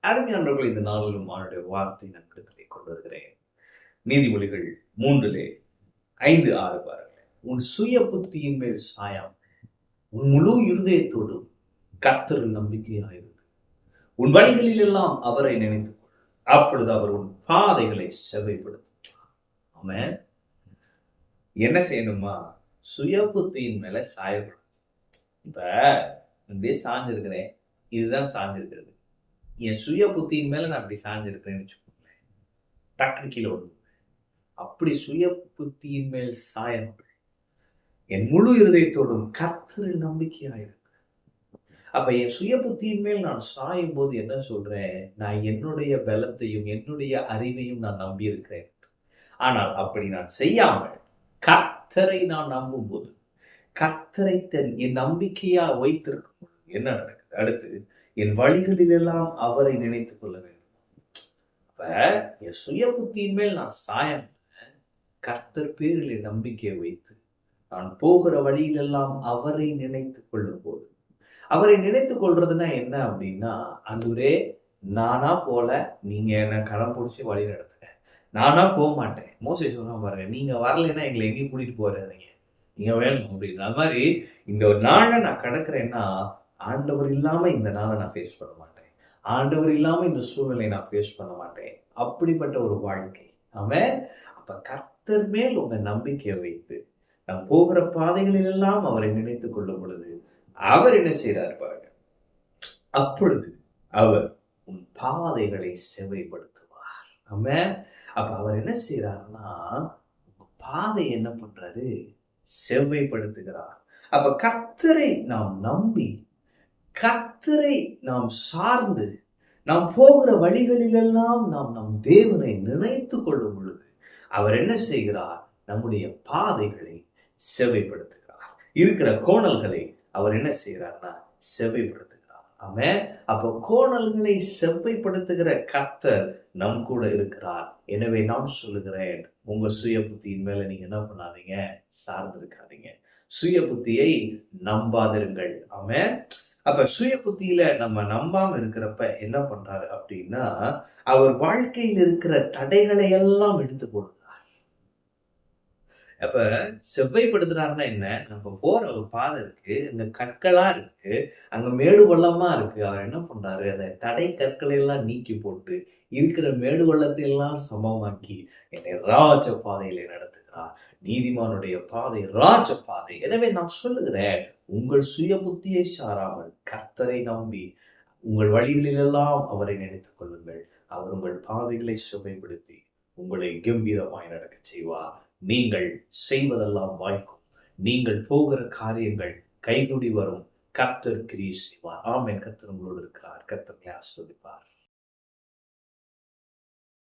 அருமையானவர்கள், இந்த நாளிலும் அவனுடைய வார்த்தை நான் இடத்திலே கொண்டு வருகிறேன். நீதிமொழிகள் 3:5-6 பாருங்கள். உன் சுய புத்தியின் மேல் சாயாம், உன் முழு இருதயத்தோடும் கர்த்தரில் நம்பிக்கையாயிரு. உன் வழிகளில் எல்லாம் அவரை நினைத்துக் கொள், அப்பொழுது அவர் உன் பாதைகளை செவ்வைப்படுத்துவார். ஆமென். என்ன செய்யணுமா? சுய புத்தியின் மேல சாயப்படும். இப்ப இப்படியே சாஞ்சிருக்கிறேன், இதுதான் சாஞ்சிருக்கிறது. என் சுய புத்தியின் மேல நான் அப்படி சாஞ்சிருக்கிறேன்னு வச்சுக்கோங்களேன், டக்குனு கீழே விழுந்து. அப்படி சுய புத்தியின் மேல் சாயணும். என் முழு இருதயத்தோடும் கர்த்தரில் நம்பிக்கையாயிரு. அப்ப என் சுய புத்தியின் மேல் நான் சாயும் போது என்ன சொல்றேன்? நான் என்னுடைய பலத்தையும் என்னுடைய அறிவையும் நான் நம்பி இருக்கிறேன். ஆனால் அப்படி நான் செய்யாமல் கர்த்தரை நான் நம்பும் போது, கர்த்தரை என் நம்பிக்கையா வைத்திருக்கும் என்ன நடக்குது? அடுத்து என் வழிகளில் எல்லாம் அவரை நினைத்துக் கொள்ள வேண்டும். அப்ப என் சுய புத்தியின் மேல் நான் சாயம், கர்த்தர் பேரில் என் நம்பிக்கையை வைத்து நான் போகிற வழியிலெல்லாம் அவரை நினைத்துக் கொள்ளும் போது, அவரை நினைத்துக் கொள்றதுன்னா என்ன அப்படின்னா, ஆண்டவரே நானா போல, நீங்க என்ன கரம் பிடிச்சி வழி நடத்துங்க. நானா போக மாட்டேன். மோசே சொன்னா பாருங்க, நீங்க வரலைன்னா எங்களை எங்கேயும் கூட்டிட்டு போறாதீங்க, நீங்க வேணும் அப்படின்னு. அது மாதிரி இந்த ஒரு நாளை நான் கடக்கிறேன்னா, ஆண்டவர் இல்லாம இந்த நாளை நான் ஃபேஸ் பண்ண மாட்டேன். ஆண்டவர் இல்லாம இந்த சூழ்நிலையை நான் ஃபேஸ் பண்ண மாட்டேன். அப்படிப்பட்ட ஒரு வாழ்க்கை. ஆமென். அப்ப கர்த்தர் மேல் உங்க நம்பிக்கையை வைத்து நாம் போகிற பாதைகளில் எல்லாம் அவரை நினைத்துக் கொள்ளும் பொழுது, அவர் என்ன செய்யறார் பாருங்க, அப்பொழுது அவர் உன் பாதைகளை செவ்வைப்படுத்துவார். ஆமென். அப்ப அவர் என்ன செய்யறாருன்னா, பாதை என்ன பண்றாரு? செவ்வைப்படுத்துகிறார். அப்ப கர்த்தரை நாம் நம்பி, கர்த்தரை நாம் சார்ந்து, நாம் போகிற வழிகளிலெல்லாம் நாம் நம் தேவனை நினைத்துக் கொள்ளும் பொழுது, அவர் என்ன செய்கிறார்? நம்முடைய பாதைகளை செவ்வைப்படுத்துகிறார். இருக்கிற கோணல்களை அவர் என்ன செய்கிறார்னா செவ்வைப்படுத்துகிறார். ஆமென். அப்போ கோணல்களை செவ்வைப்படுத்துகிற கர்த்தர் நம் கூட இருக்கிறார். எனவே நான் சொல்லுகிறேன், உங்க சுய புத்தியின் மேல நீங்க என்ன பண்ணாதீங்க? சார்ந்து இருக்காதீங்க. சுய புத்தியை நம்பாதிருங்கள். ஆமென். அப்ப சுய புத்தியில நம்ம நம்பாம இருக்கிறப்ப என்ன பண்றாரு அப்படின்னா, அவர் வாழ்க்கையில் இருக்கிற தடைகளை எல்லாம் எடுத்து போடுறார். அப்ப செவ்வைப்படுத்துறாருன்னா என்ன? நம்ம போற ஒரு பாதை இருக்கு, அங்க கற்களா இருக்கு, அங்க மேடு பள்ளமா இருக்கு. அவர் என்ன பண்றாரு? அந்த தடை கற்களை எல்லாம் நீக்கி போட்டு, இருக்கிற மேடு பள்ளத்தை எல்லாம் சமமாக்கி என்னை ராஜ பாதையிலே நடத்துகிறார். நீதிமானுடைய பாதை ராஜ பாதை. எனவே நான் சொல்லுகிறேன், உங்கள் சுய புத்தியை சாராமல் கர்த்தரை நம்பி உங்கள் வழிகளிலெல்லாம் அவரை நினைத்துக் கொள்ளுங்கள். அவர் உங்கள் பாதைகளை செவ்வைப்படுத்தி உங்களை கம்பீரமாய் நடக்க செய்வார். நீங்கள் செய்வதெல்லாம் வாய்க்கும். நீங்கள் போகிற காரியங்கள் கைகூடி வரும். கர்த்தர் கிரியை செய்வார். ஆமென். கர்த்தர் உங்களோடு இருக்கிறார். கர்த்தர் ஆசீர்வதிப்பார்.